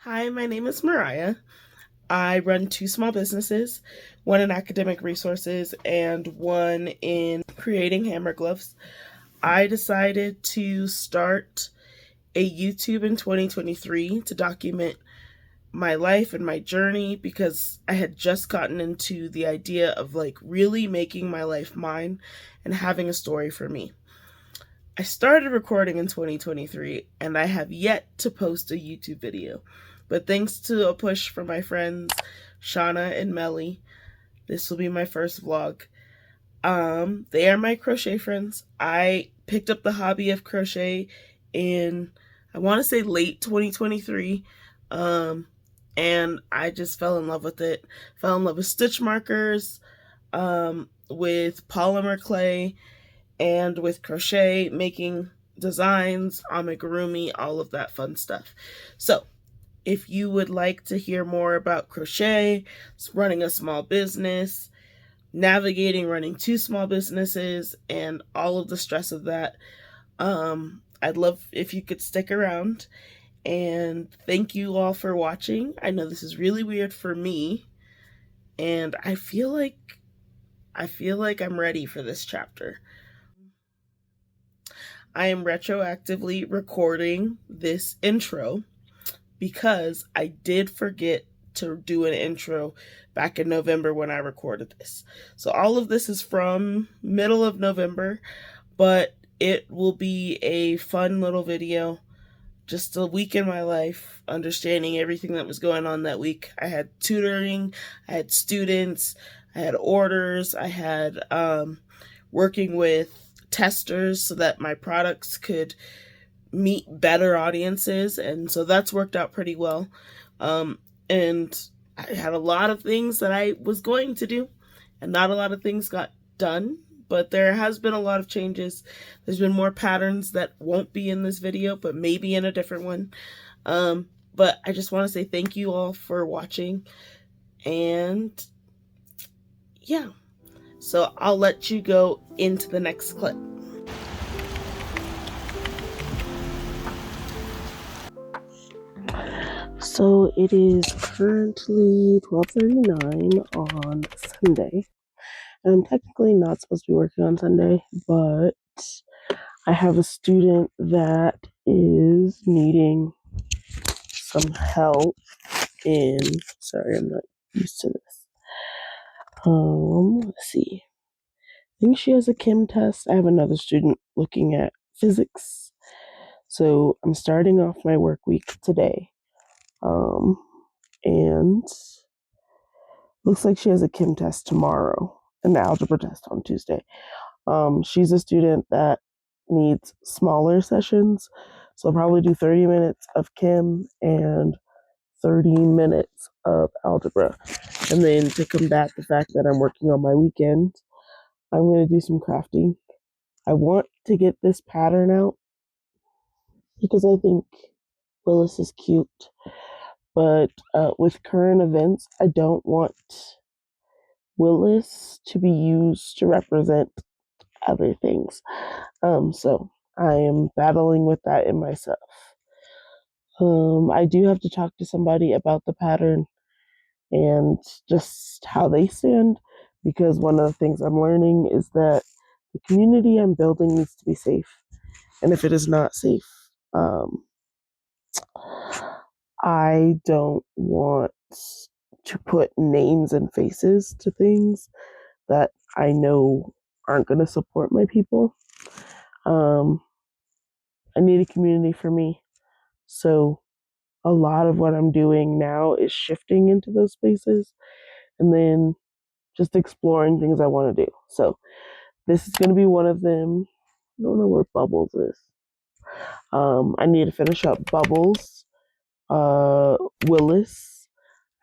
Hi, my name is Mariah. I run two small businesses, one in academic resources and one in creating hammer gloves. I decided to start a YouTube in 2023 to document my life and my journey because I had just gotten into the idea of really making my life mine and having a story for me. I started recording in 2023 and I have yet to post a YouTube video. But thanks to a push from my friends Shauna and Melly, this will be my first vlog. They are my crochet friends. I picked up the hobby of crochet in, I want to say, late 2023. And I just fell in love with it. Fell in love with stitch markers, with polymer clay, and with crochet, making designs, amigurumi, all of that fun stuff. So if you would like to hear more about crochet, running a small business, navigating running two small businesses, and all of the stress of that, I'd love if you could stick around. And thank you all for watching. I know this is really weird for me, and I feel like I'm ready for this chapter. I am retroactively recording this intro because I did forget to do an intro back in November when I recorded this. So all of this is from middle of November, but it will be a fun little video. Just a week in my life, understanding everything that was going on that week. I had tutoring, I had students, I had orders, I had working with testers so that my products could meet better audiences, and so that's worked out pretty well. And I had a lot of things that I was going to do, and not a lot of things got done, but there has been a lot of changes. There's been more patterns that won't be in this video, but maybe in a different one. But I just want to say thank you all for watching, and yeah, so I'll let you go into the next clip. So it is currently 12:39 on Sunday. And I'm technically not supposed to be working on Sunday, but I have a student that is needing some help in, sorry, I'm not used to this. Let's see. I think she has a chem test. I have another student looking at physics. So I'm starting off my work week today. And looks like she has a chem test tomorrow and the algebra test on Tuesday. She's a student that needs smaller sessions, so I'll probably do 30 minutes of chem and 30 minutes of algebra. And then to combat the fact that I'm working on my weekend, I'm going to do some crafting. I want to get this pattern out because I think Willis is cute, but with current events, I don't want Willis to be used to represent other things. So I am battling with that in myself. I do have to talk to somebody about the pattern and just how they stand, because one of the things I'm learning is that the community I'm building needs to be safe. And if it is not safe, I don't want to put names and faces to things that I know aren't going to support my people. I need a community for me. So a lot of what I'm doing now is shifting into those spaces and then just exploring things I want to do. So this is going to be one of them. I don't know where Bubbles is. I need to finish up Bubbles, Willis.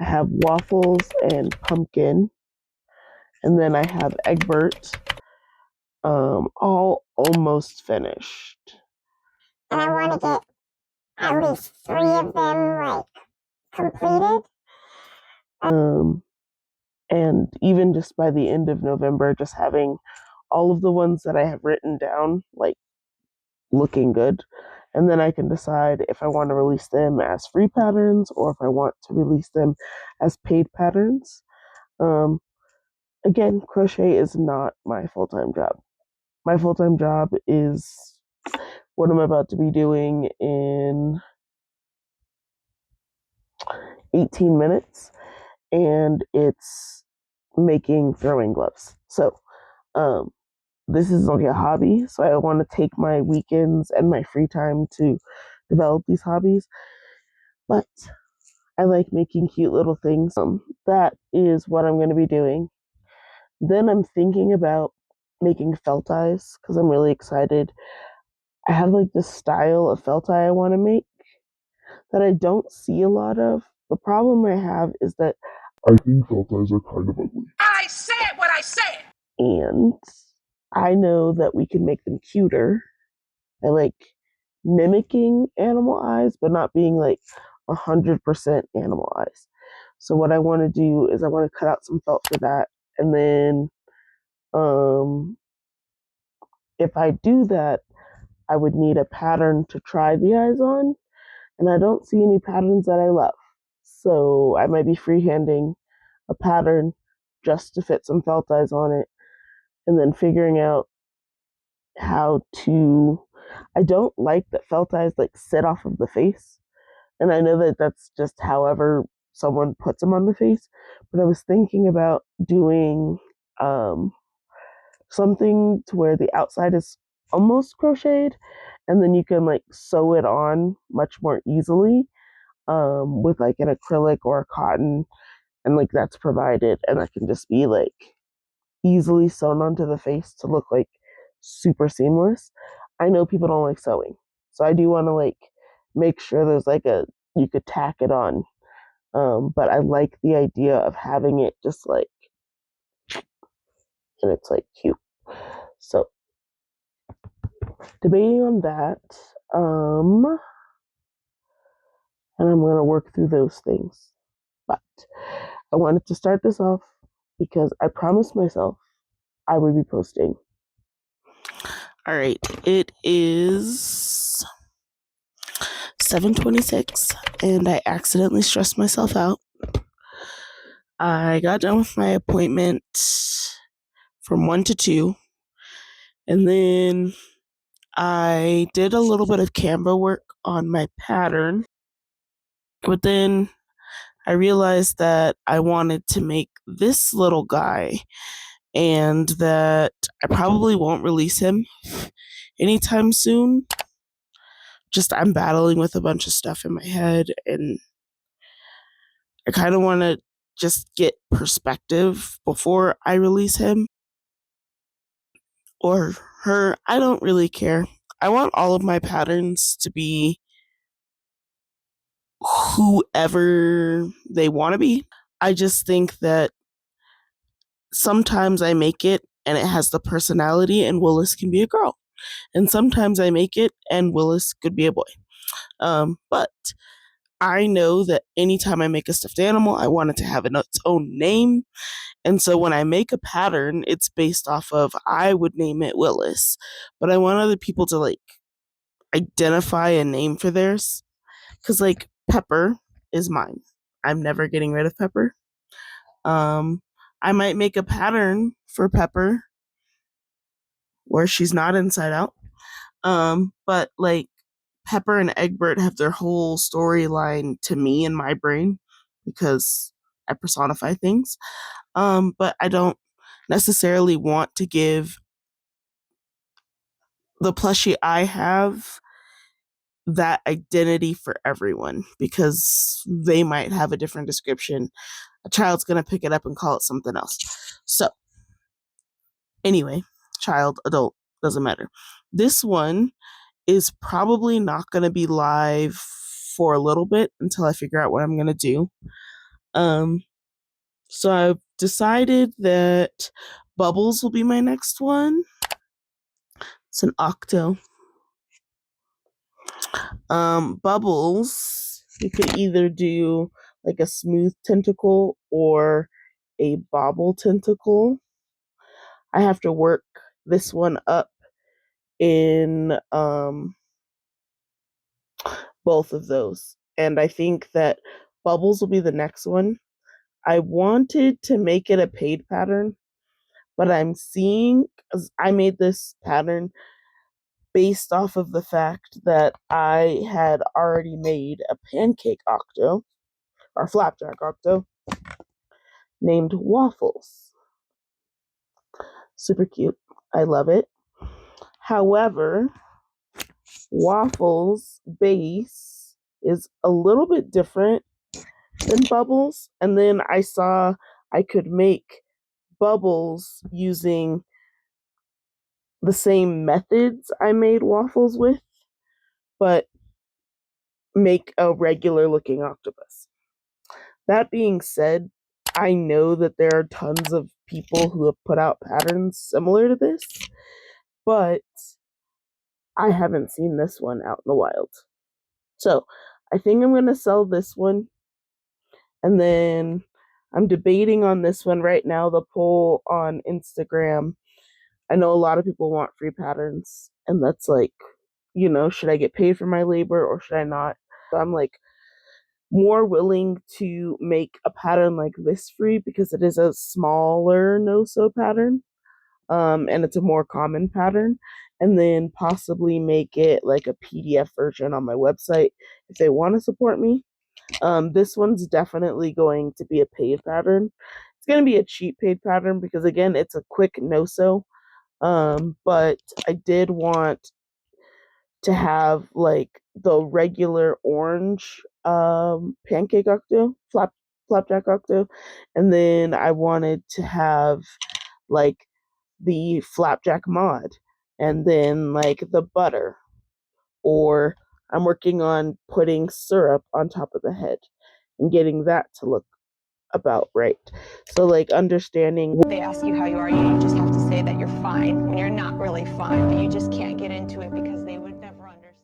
I have Waffles and Pumpkin. And then I have Egbert. All almost finished. And I want to get at least 3 of them completed. And even just by the end of November, just having all of the ones that I have written down looking good, and then I can decide if I want to release them as free patterns or if I want to release them as paid patterns. Again, crochet is not my full-time job. My full-time job is what I'm about to be doing in 18 minutes, and it's making throwing gloves. So, this is like a hobby, so I want to take my weekends and my free time to develop these hobbies. But I like making cute little things. That is what I'm going to be doing. Then I'm thinking about making felt ties because I'm really excited. I have like this style of felt tie I want to make that I don't see a lot of. The problem I have is that I think felt ties are kind of ugly. I said what I said! And I know that we can make them cuter. I like mimicking animal eyes, but not being like 100% animal eyes. So what I want to do is I want to cut out some felt for that, and then if I do that, I would need a pattern to try the eyes on, and I don't see any patterns that I love. So I might be freehanding a pattern just to fit some felt eyes on it, and then figuring out how to. I don't like that felt eyes like sit off of the face, and I know that that's just however someone puts them on the face. But I was thinking about doing something to where the outside is almost crocheted, and then you can like sew it on much more easily with like an acrylic or a cotton, and like that's provided, and that can just be like easily sewn onto the face to look like super seamless. I know people don't like sewing, so I do want to like make sure there's like a you could tack it on. But I like the idea of having it just like, and it's like cute. So debating on that, and I'm gonna work through those things. But I wanted to start this off because I promised myself I would be posting. All right, it is 7:26, and I accidentally stressed myself out. I got done with my appointment from 1 to 2, and then I did a little bit of Canva work on my pattern, but then I realized that I wanted to make this little guy and that I probably won't release him anytime soon. Just I'm battling with a bunch of stuff in my head, and I kind of want to just get perspective before I release him or her. I don't really care. I want all of my patterns to be whoever they want to be. I just think that sometimes I make it and it has the personality and Willis can be a girl. And sometimes I make it and Willis could be a boy. But I know that anytime I make a stuffed animal, I want it to have its own name. And so when I make a pattern, it's based off of, I would name it Willis, but I want other people to like identify a name for theirs. Cause like Pepper is mine. I'm never getting rid of Pepper. I might make a pattern for Pepper where she's not inside out. But like Pepper and Egbert have their whole storyline to me in my brain because I personify things. But I don't necessarily want to give the plushie I have that identity for everyone because they might have a different description. A child's going to pick it up and call it something else. So, anyway, child, adult, doesn't matter. This one is probably not going to be live for a little bit until I figure out what I'm going to do. So I've decided that Bubbles will be my next one. It's an octo. Bubbles, you could either do like a smooth tentacle or a bobble tentacle. I have to work this one up in both of those. And I think that bubbles will be the next one. I wanted to make it a paid pattern, but I'm seeing, I made this pattern based off of the fact that I had already made a pancake octo, or flapjack octo, named Waffles. Super cute. I love it. However, Waffles base is a little bit different than Bubbles. And then I saw I could make Bubbles using the same methods I made Waffles with, but make a regular looking octopus. That being said, I know that there are tons of people who have put out patterns similar to this, but I haven't seen this one out in the wild. So I think I'm going to sell this one. And then I'm debating on this one right now, the poll on Instagram. I know a lot of people want free patterns, and that's like, should I get paid for my labor or should I not? So I'm like more willing to make a pattern like this free because it is a smaller no-sew pattern, and it's a more common pattern, and then possibly make it like a PDF version on my website if they want to support me. This one's definitely going to be a paid pattern. It's going to be a cheap paid pattern because, again, it's a quick no-sew. But I did want to have like the regular orange pancake octo, flapjack octo, and then I wanted to have like the flapjack mod, and then like the butter, or I'm working on putting syrup on top of the head and getting that to look about right. So like understanding. They ask you how you are, you just have to say that you're fine when you're not really fine, but you just can't get into it because they would never understand.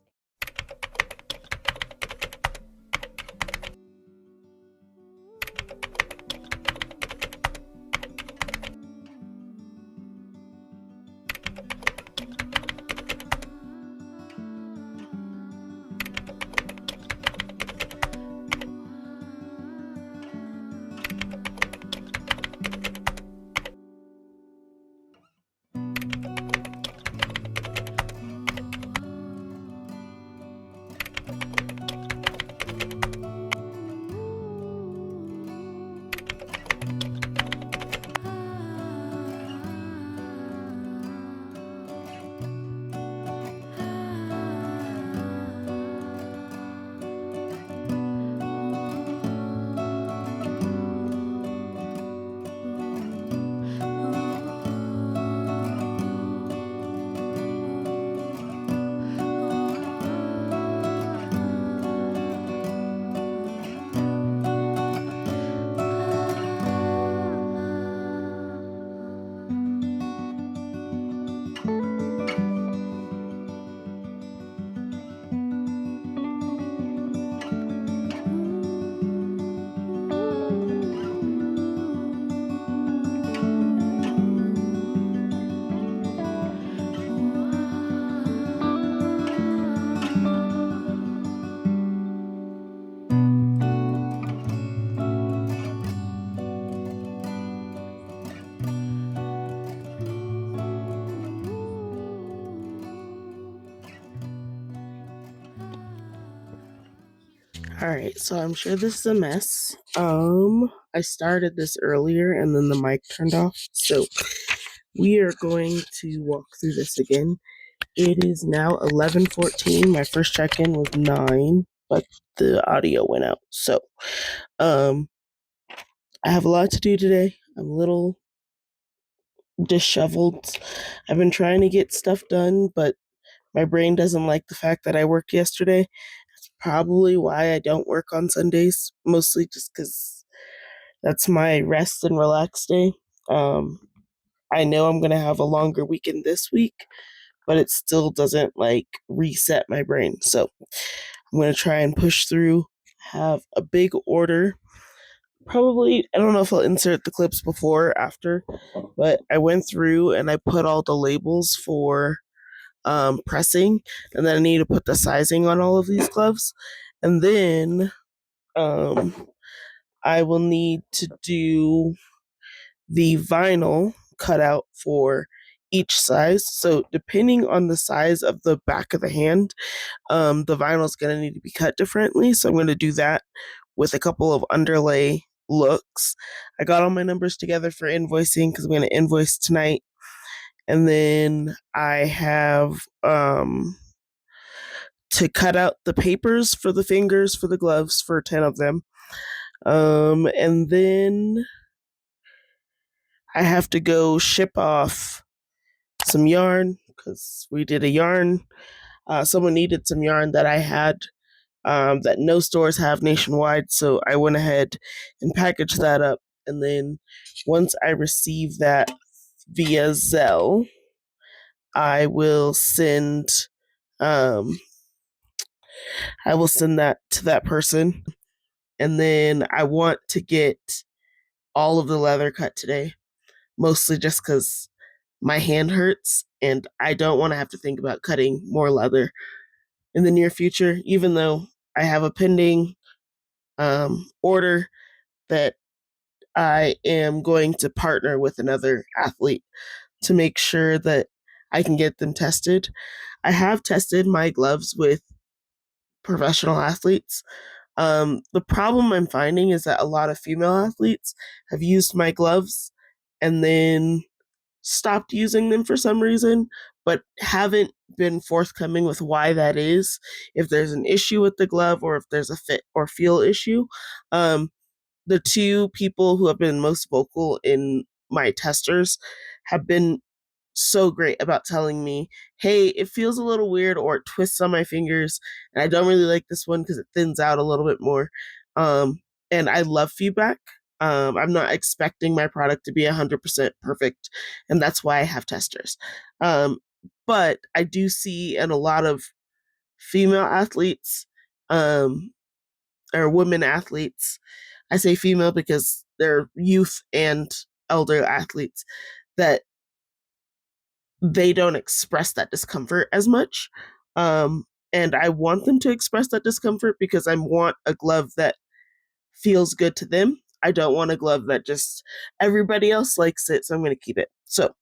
Alright, so I'm sure this is a mess. I started this earlier and then the mic turned off, so we are going to walk through this again. It is now 11:14. My first check-in was 9, but the audio went out. So, I have a lot to do today. I'm a little disheveled. I've been trying to get stuff done, but my brain doesn't like the fact that I worked yesterday. That's probably why I don't work on Sundays, mostly just because that's my rest and relax day. I know I'm going to have a longer weekend this week, but it still doesn't like reset my brain. So I'm going to try and push through, have a big order. Probably, I don't know if I'll insert the clips before or after, but I went through and I put all the labels for pressing, and then I need to put the sizing on all of these gloves, and then I will need to do the vinyl cutout for each size. So depending on the size of the back of the hand, the vinyl is going to need to be cut differently. So I'm going to do that with a couple of underlay looks. I got all my numbers together for invoicing because I'm going to invoice tonight. And then I have to cut out the papers for the fingers for the gloves for 10 of them. And then I have to go ship off some yarn because we did a yarn. Someone needed some yarn that I had that no stores have nationwide. So I went ahead and packaged that up. And then once I receive that via Zelle, I will send that to that person. And then I want to get all of the leather cut today, mostly just because my hand hurts and I don't want to have to think about cutting more leather in the near future, even though I have a pending order that I am going to partner with another athlete to make sure that I can get them tested. I have tested my gloves with professional athletes. The problem I'm finding is that a lot of female athletes have used my gloves and then stopped using them for some reason, but haven't been forthcoming with why that is. If there's an issue with the glove or if there's a fit or feel issue. The two people who have been most vocal in my testers have been so great about telling me, hey, it feels a little weird or it twists on my fingers, and I don't really like this one because it thins out a little bit more. And I love feedback. I'm not expecting my product to be 100% perfect, and that's why I have testers. But I do see in a lot of female athletes, or women athletes, I say female because they're youth and elder athletes, that they don't express that discomfort as much. And I want them to express that discomfort because I want a glove that feels good to them. I don't want a glove that just everybody else likes it, so I'm going to keep it. So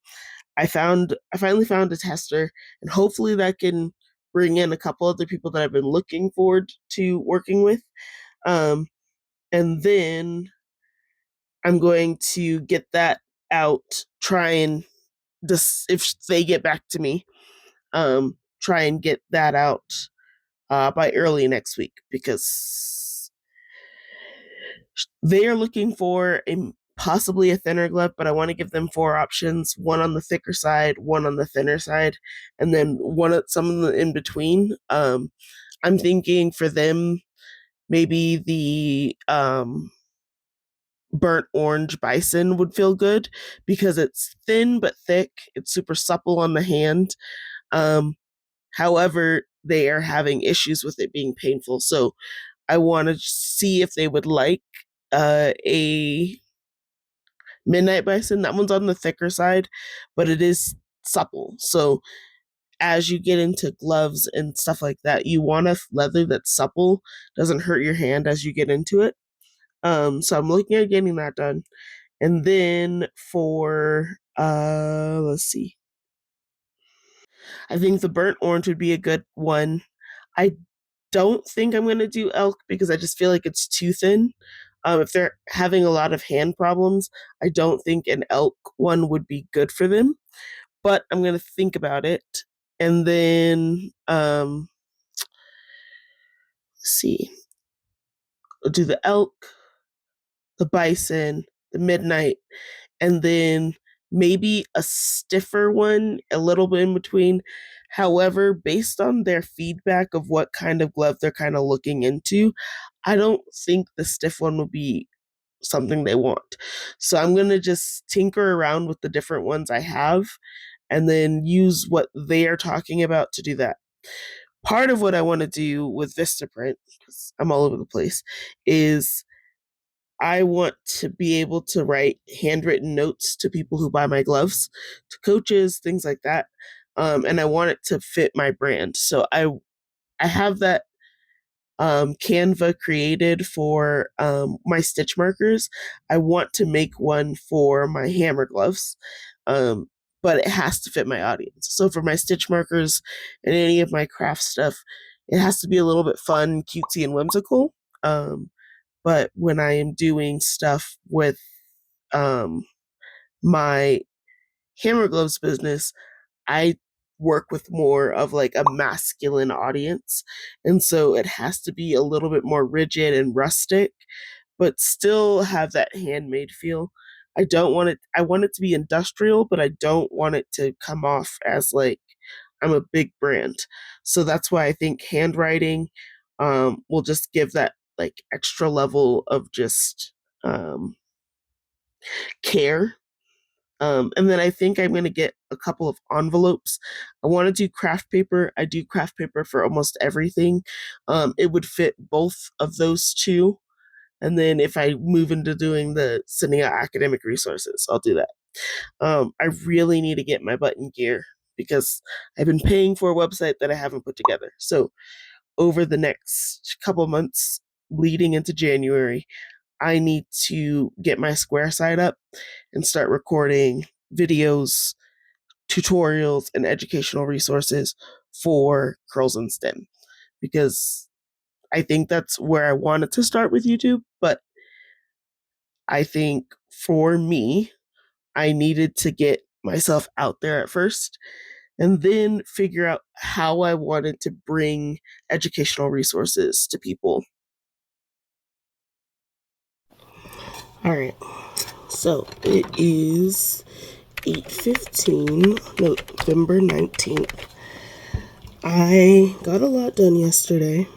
I finally found a tester, and hopefully that can bring in a couple other people that I've been looking forward to working with. And then I'm going to get that out, try and if they get back to me, try and get that out by early next week because they are looking for possibly a thinner glove, but I want to give them 4 options: one on the thicker side, one on the thinner side, and then some in between. I'm thinking for them maybe the burnt orange bison would feel good because it's thin but thick. It's super supple on the hand. However, they are having issues with it being painful. So I want to see if they would like a midnight bison. That one's on the thicker side, but it is supple. So as you get into gloves and stuff like that, you want a leather that's supple, doesn't hurt your hand as you get into it. So I'm looking at getting that done. And then for let's see. I think the burnt orange would be a good one. I don't think I'm going to do elk because I just feel like it's too thin. If they're having a lot of hand problems, I don't think an elk one would be good for them. But I'm going to think about it. And then, let's see. I'll do the elk, the bison, the midnight, and then maybe a stiffer one, a little bit in between. However, based on their feedback of what kind of glove they're kind of looking into, I don't think the stiff one will be something they want. So I'm going to just tinker around with the different ones I have and then use what they are talking about to do that. Part of what I want to do with Vistaprint, because I'm all over the place, is I want to be able to write handwritten notes to people who buy my gloves, to coaches, things like that. and I want it to fit my brand. So I have that Canva created for my stitch markers. I want to make one for my hammer gloves, but it has to fit my audience. So for my stitch markers and any of my craft stuff, it has to be a little bit fun, cutesy, and whimsical. But when I am doing stuff with my hammer gloves business, I work with more of like a masculine audience. And so it has to be a little bit more rigid and rustic, but still have that handmade feel. I want it to be industrial, but I don't want it to come off as like I'm a big brand. So that's why I think handwriting will just give that like extra level of just care. And then I think I'm going to get a couple of envelopes. I want to do craft paper. I do craft paper for almost everything. It would fit both of those two. And then if I move into doing the sending out academic resources, I'll do that. I really need to get my button gear because I've been paying for a website that I haven't put together. So over the next couple months leading into January, I need to get my Square site up and start recording videos, tutorials, and educational resources for Curls and STEM because I think that's where I wanted to start with YouTube. But I think for me, I needed to get myself out there at first and then figure out how I wanted to bring educational resources to people. All right. So it is 8:15, November 19th. I got a lot done yesterday,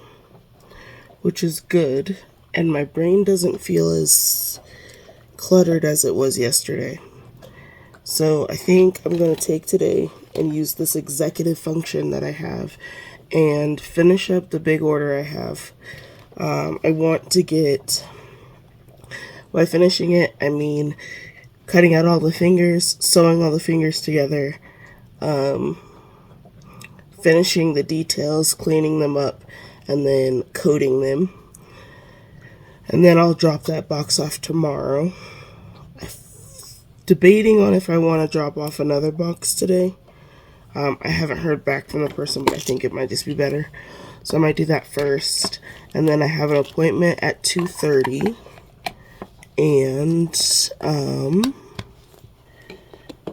which is good, and my brain doesn't feel as cluttered as it was yesterday. So I think I'm going to take today and use this executive function that I have and finish up the big order I have. I want to get, by finishing it, I mean cutting out all the fingers, sewing all the fingers together, finishing the details, cleaning them up, and then coating them. And then I'll drop that box off tomorrow. Debating on if I want to drop off another box today. I haven't heard back from the person, but I think it might just be better. So I might do that first. And then I have an appointment at 2:30. And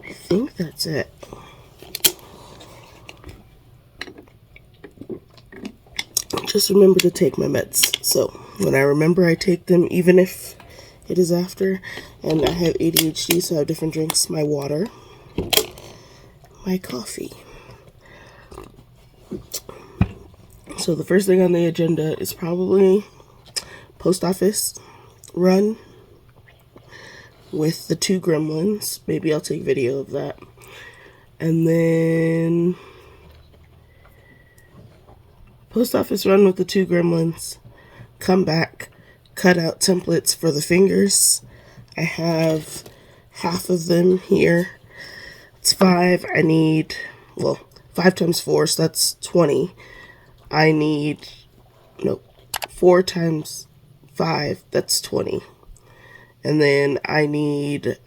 I think that's it. Just remember to take my meds. So when I remember, I take them, even if it is after. And I have ADHD, so I have different drinks. My water, my coffee. So the first thing on the agenda is probably post office run with the 2 gremlins. Maybe I'll take video of that. And then post office run with the 2 gremlins. Come back, cut out templates for the fingers. I have half of them here. It's 5. I need, 5 times 4, so that's 20. I need, 4 times 5, that's 20. And then I need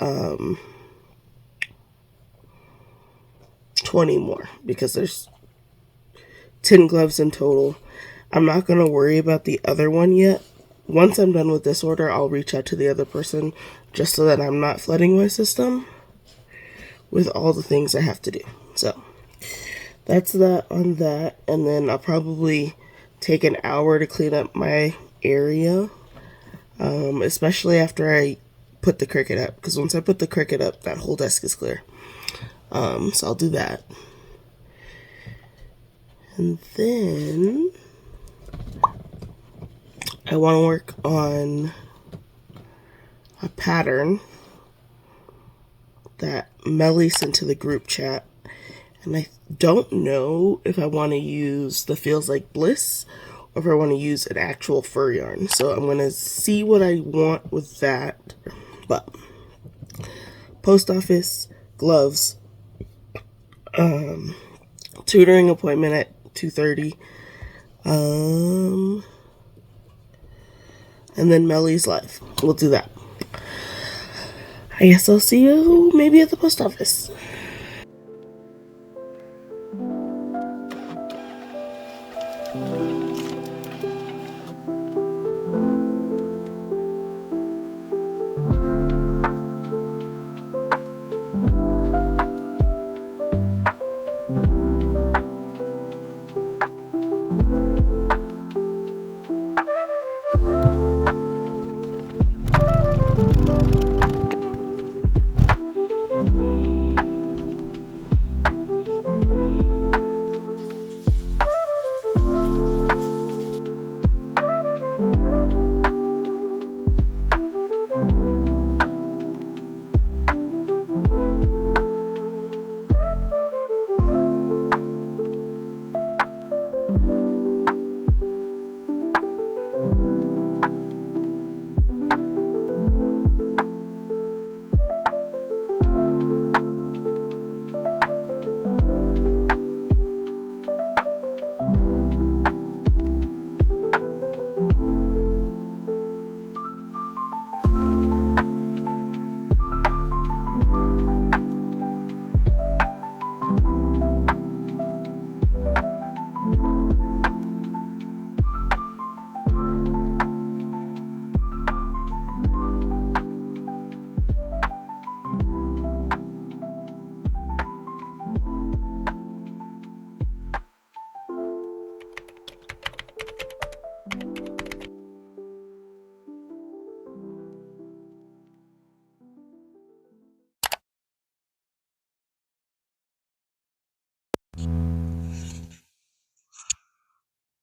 20 more because there's 10 gloves in total. I'm not going to worry about the other one yet. Once I'm done with this order, I'll reach out to the other person just so that I'm not flooding my system with all the things I have to do. So that's that on that. And then I'll probably take an hour to clean up my area, especially after I put the Cricut up, because once I put the Cricut up, that whole desk is clear. So I'll do that. And then I want to work on a pattern that Melly sent to the group chat. And I don't know if I want to use the Feels Like Bliss or if I want to use an actual fur yarn. So I'm going to see what I want with that. But post office, gloves, tutoring appointment at 2:30. And then Melly's live. We'll do that. I guess I'll see you maybe at the post office.